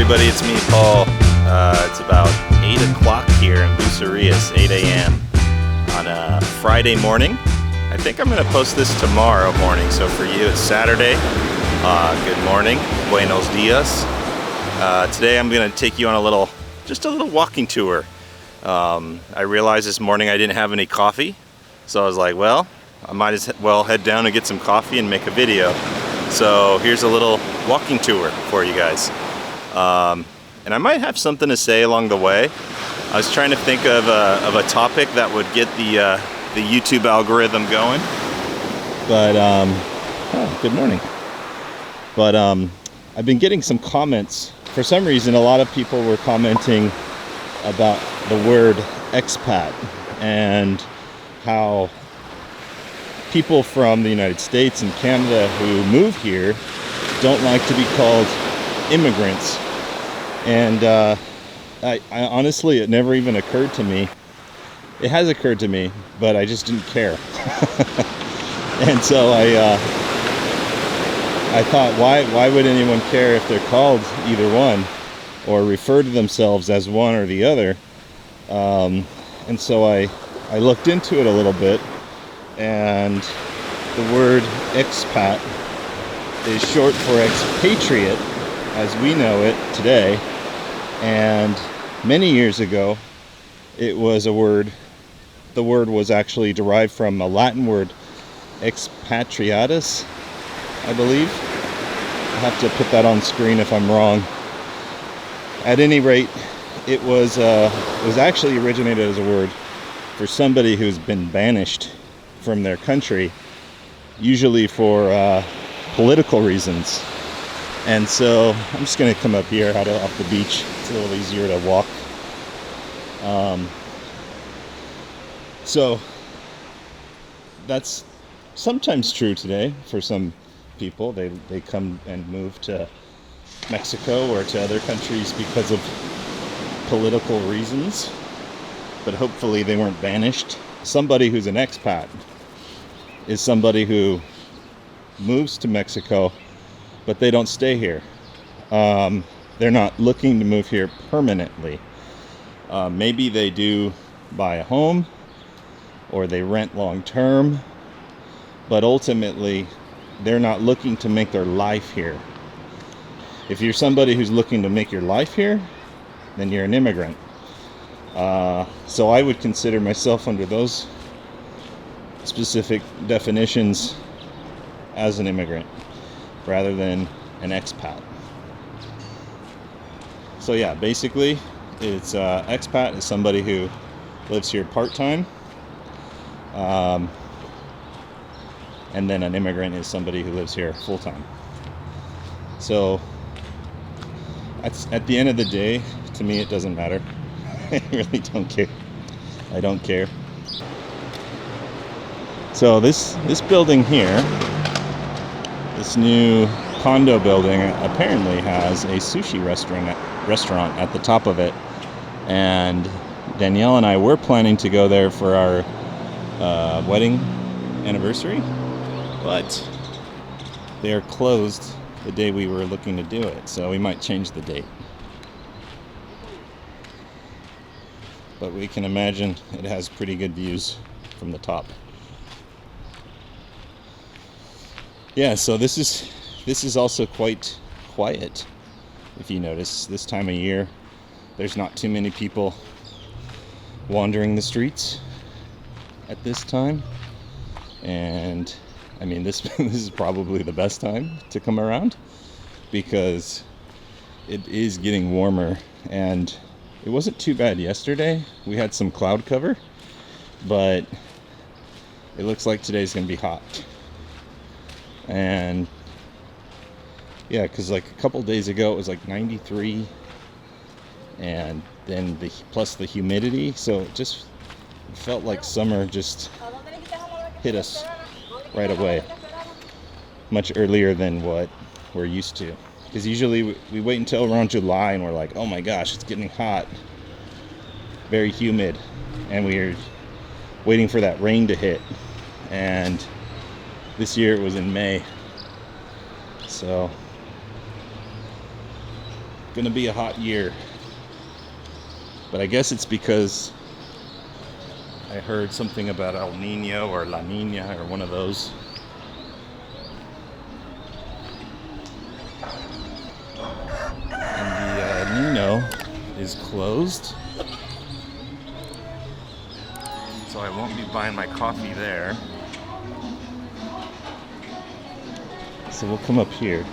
everybody, it's me, Paul. It's about 8 o'clock here in Bucerias, 8 a.m. on a Friday morning. I think I'm going to post this tomorrow morning, so for you it's Saturday. Good morning, buenos dias. Today I'm going to take you on a little walking tour. I realized this morning I didn't have any coffee, so I was like, well, I might as well head down and get some coffee and make a video. So here's a little walking tour for you guys. And I might have something to say along the way. I was trying to think of a topic that would get the YouTube algorithm going. But, good morning. But I've been getting some comments. For some reason, a lot of people were commenting about the word expat and how people from the United States and Canada who move here don't like to be called immigrants. And I honestly, it never even occurred to me. It has occurred to me, but I just didn't care. And so I thought, why would anyone care if they're called either one or refer to themselves as one or the other? And so I looked into it a little bit, and the word expat is short for expatriate as we know it today. And many years ago, it was a word. The word was actually derived from a Latin word, expatriatus, I believe. I'll have to put that on screen if I'm wrong. At any rate, it was actually originated as a word for somebody who's been banished from their country, usually for political reasons. And so I'm just going to come up here out off the beach. It's a little easier to walk. So that's sometimes true today for some people. They come and move to Mexico or to other countries because of political reasons, but hopefully they weren't banished. Somebody who's an expat is somebody who moves to Mexico, but they don't stay here. They're not looking to move here permanently. Maybe they do buy a home or they rent long term, but ultimately they're not looking to make their life here. If you're somebody who's looking to make your life here, then you're an immigrant. So I would consider myself under those specific definitions as an immigrant rather than an expat. So yeah, basically it's expat is somebody who lives here part-time, and then an immigrant is somebody who lives here full-time. So at the end of the day, to me it doesn't matter. I really don't care. I don't care. So this building here, this new condo building, apparently has a sushi restaurant at the top of it. And Danielle and I were planning to go there for our wedding anniversary, but they are closed the day we were looking to do it, so we might change the date. But we can imagine it has pretty good views from the top. Yeah, so this is also quite quiet. If you notice, this time of year, there's not too many people wandering the streets at this time. And I mean, this is probably the best time to come around because it is getting warmer, and it wasn't too bad yesterday. We had some cloud cover, but it looks like today's gonna be hot. And yeah, because like a couple days ago it was like 93, and then plus the humidity, so it just felt like summer just hit us right away, much earlier than what we're used to. Because usually we wait until around July and we're like, oh my gosh, it's getting hot, very humid, and we're waiting for that rain to hit. And this year it was in May. So gonna be a hot year. But I guess it's because I heard something about El Nino or La Nina or one of those. And the Nino is closed. So I won't be buying my coffee there. So we'll come up here.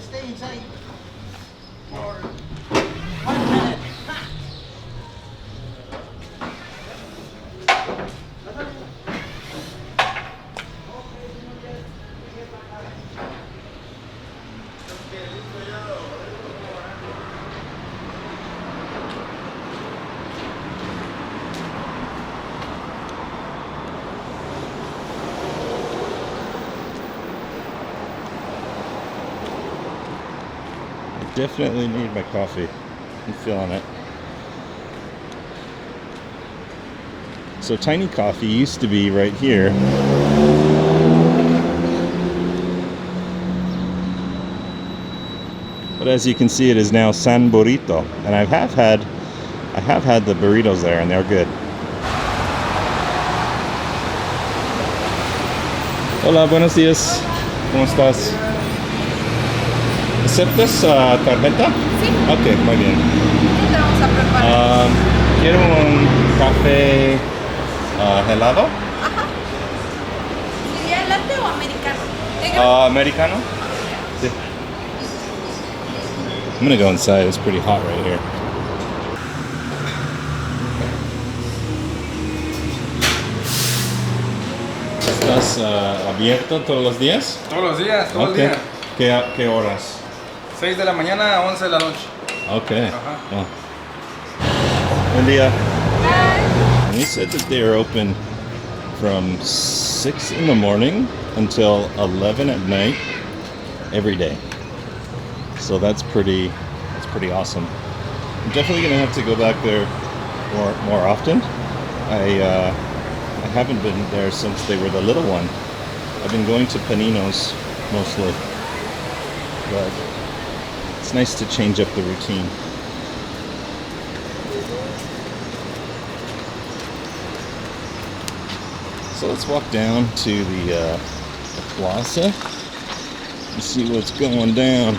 Stay inside for 1 minute. Definitely need my coffee. I'm feeling it. So Tiny Coffee used to be right here. But as you can see, it is now San Burrito. And I have had the burritos there and they're good. Hola, buenos días. ¿Cómo estás? ¿Aceptas tarjeta? Sí. Ok, muy bien. ¿Qué te vamos a preparar? Quiero un café helado. Ajá. ¿Sería latte o americano? Americano. Sí. I'm gonna go inside. It's pretty hot right here. ¿Estás abierto todos los días? Todos los días, todo el Ok. día. ¿Qué horas? 6 de la mañana a 11 de la noche. Ok. Ajá. Oh. Buen día. And he said that they are open from 6 in the morning until 11 at night every day. So that's pretty awesome. I'm definitely gonna have to go back there more often. I haven't been there since they were the little one. I've been going to Panino's mostly, but it's nice to change up the routine. So let's walk down to the plaza and see what's going down.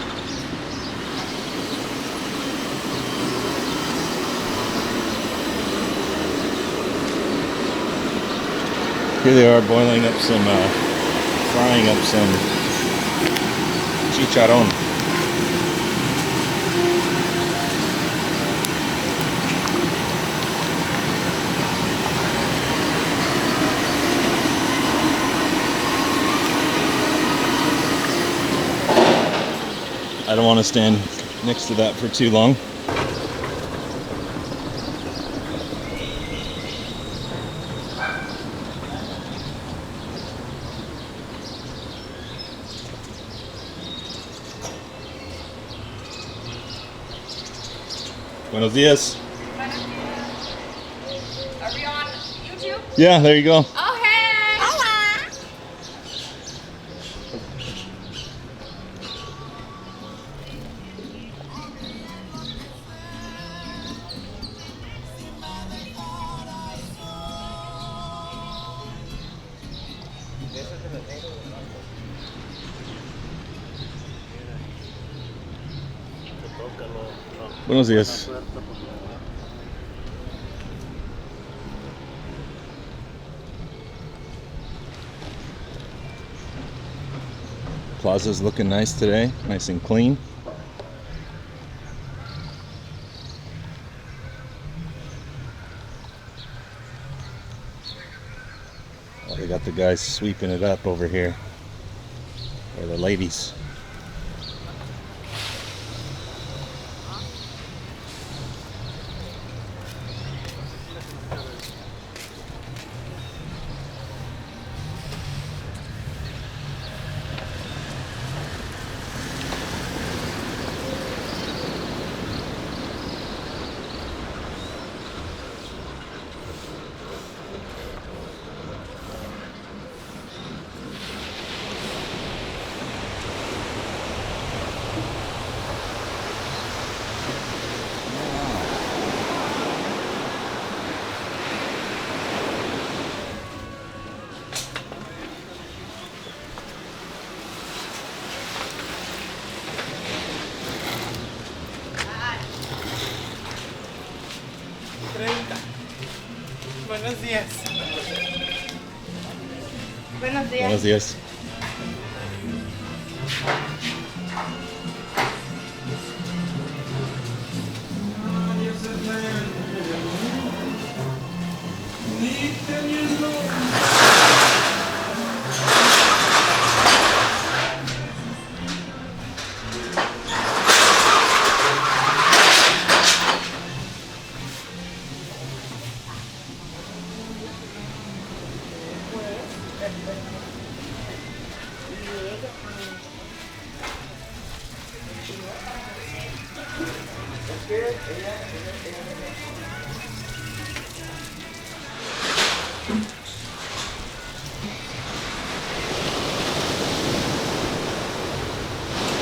Here they are boiling up some, frying up some chicharrón. I don't want to stand next to that for too long. Buenos dias. Are we on YouTube? Yeah, there you go. Oh, hey! Hola! Buenos dias. Plaza's looking nice today, nice and clean. Oh, they got the guys sweeping it up over here, or the ladies. Buenos días. Buenos días. Buenos días.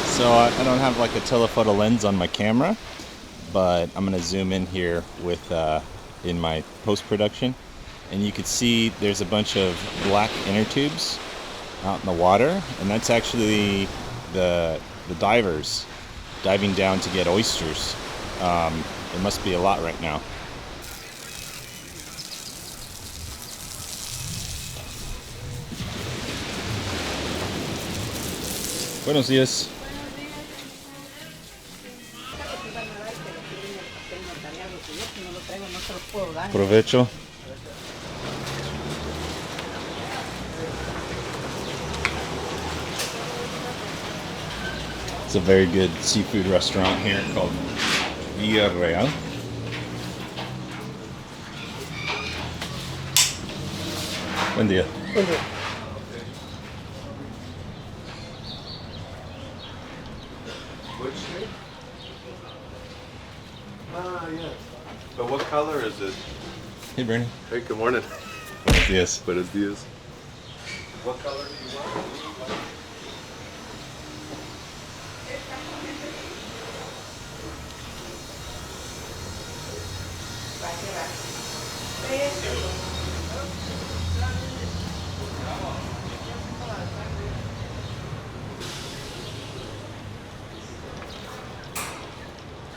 So I don't have like a telephoto lens on my camera, but I'm gonna zoom in here with in my post-production, and you can see there's a bunch of black inner tubes out in the water, and that's actually the divers diving down to get oysters. It must be a lot right now. Buenos días. Provecho. It's a very good seafood restaurant here called Bucerias. Buen día. Which street? Ah, yes. But what color is it? Hey, Bernie. Hey, good morning. Buenos días. Buenos días. What color do you want?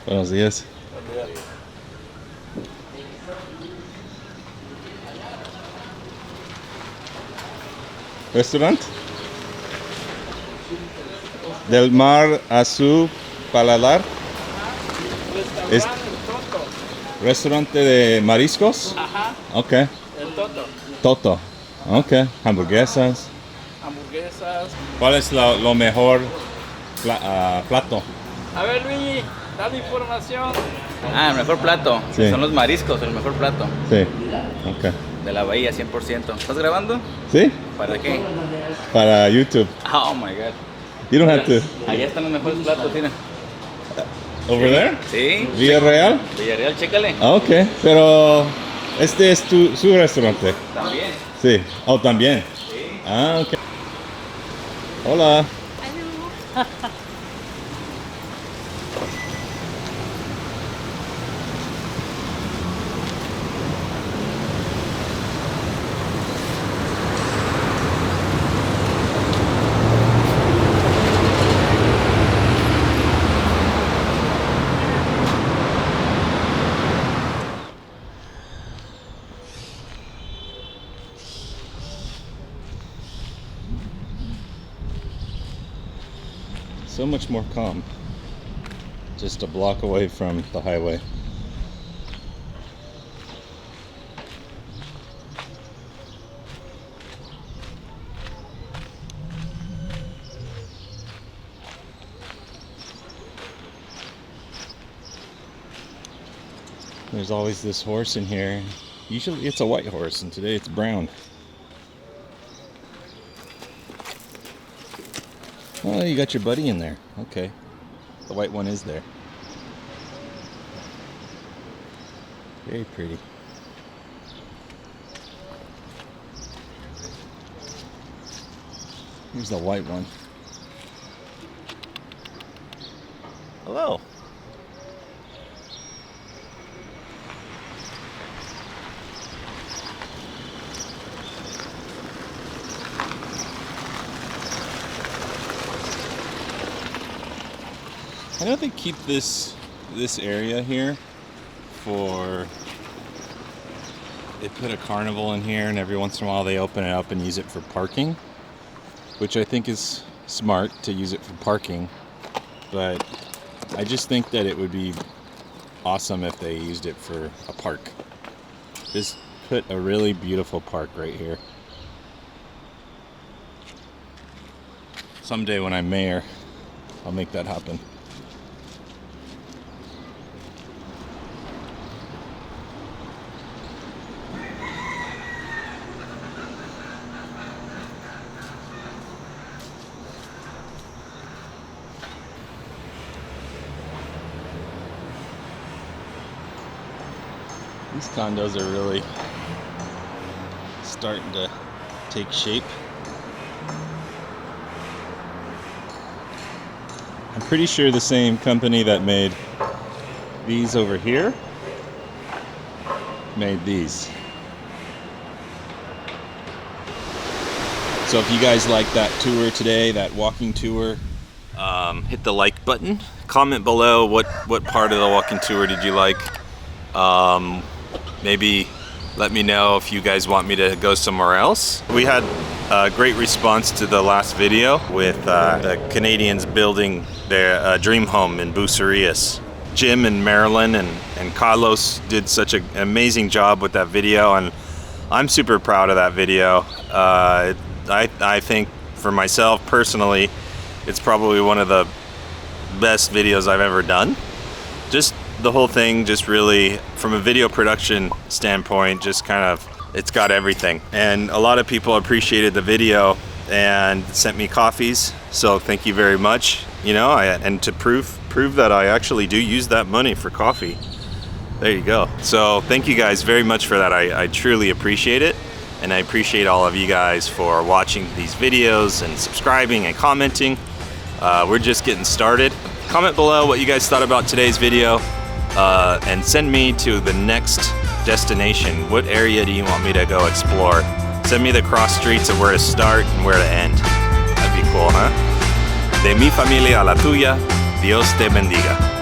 Buenos días. Restaurant del mar a su paladar. Es restaurante de mariscos. Ajá, Ok. el Toto. Toto. Ok. Hamburguesas. Hamburguesas. ¿Cuál es lo mejor plato? A ver, Luigi, dame información. Ah, el mejor plato. Sí. Son los mariscos, el mejor plato. Sí. Ok. De la bahía, 100%. ¿Estás grabando? ¿Sí? ¿Para qué? Para YouTube. Oh my god. You don't have to. Allá están los mejores platos, mira. Over there? Sí. Villarreal? Villarreal, chécale. Ah, ok. Pero este es su restaurante. También. Sí. Oh, también. Sí. Ah, ok. Hola. So much more calm. Just a block away from the highway. There's always this horse in here. Usually it's a white horse, and today it's brown. Oh, you got your buddy in there. Okay. The white one is there. Very pretty. Here's the white one. Hello. I know they keep this area here for they put a carnival in here, and every once in a while they open it up and use it for parking, which I think is smart to use it for parking. But I just think that it would be awesome if they used it for a park. Just put a really beautiful park right here. Someday when I'm mayor, I'll make that happen. These condos are really starting to take shape. I'm pretty sure the same company that made these over here made these. So if you guys like that tour today, that walking tour, hit the like button. Comment below what part of the walking tour did you like. Maybe let me know if you guys want me to go somewhere else. We had a great response to the last video with the Canadians building their dream home in Bucerias. Jim and Marilyn and Carlos did such an amazing job with that video, and I'm super proud of that video. I think for myself personally, it's probably one of the best videos I've ever done. Just the whole thing, just really from a video production standpoint, just kind of, it's got everything. And a lot of people appreciated the video and sent me coffees, so thank you very much. You know, and to prove that I actually do use that money for coffee. There you go. So thank you guys very much for that. I truly appreciate it, and I appreciate all of you guys for watching these videos and subscribing and commenting. We're just getting started. Comment below what you guys thought about today's video, and send me to the next destination. What area do you want me to go explore? Send me the cross streets of where to start and where to end. That'd be cool, huh? De mi familia a la tuya, Dios te bendiga.